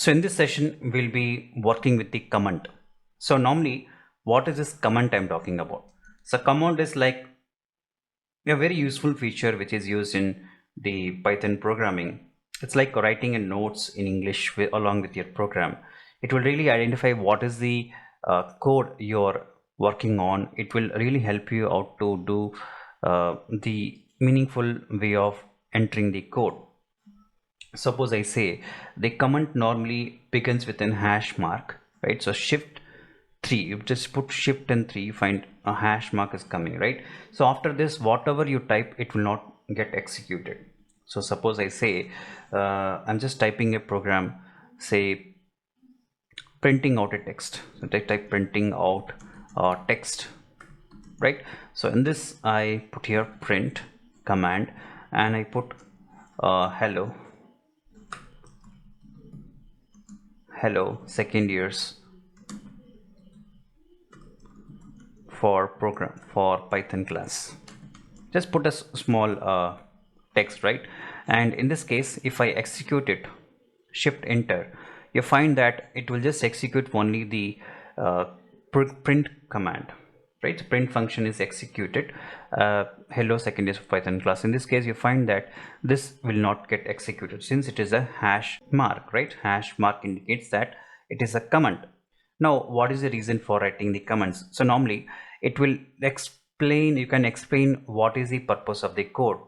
So in this session we'll be working with the comment. So normally, what is this comment I'm talking about? So comment is like a very useful feature which is used in the Python programming. It's like writing a notes in English along with your program. It will really identify what is the code you're working on. It will really help you out to do the meaningful way of entering the code. Suppose I say the comment normally begins with an hash mark, right? So shift 3, you just put shift and 3, you find a hash mark is coming, right? So after this, whatever you type, it will not get executed. So suppose I say I'm just typing a program, say printing out a text. So I type printing out text, right? So in this I put here print command and I put hello second years for program for Python class. Just put a small text, right? And in this case, if I execute it, shift enter, you find that it will just execute only the print command, right? The print function is executed, hello second years of Python class. In this case, you find that this will not get executed since it is a hash mark, right? Hash mark indicates that it is a comment. Now, what is the reason for writing the comments? So normally it will explain, you can explain what is the purpose of the code.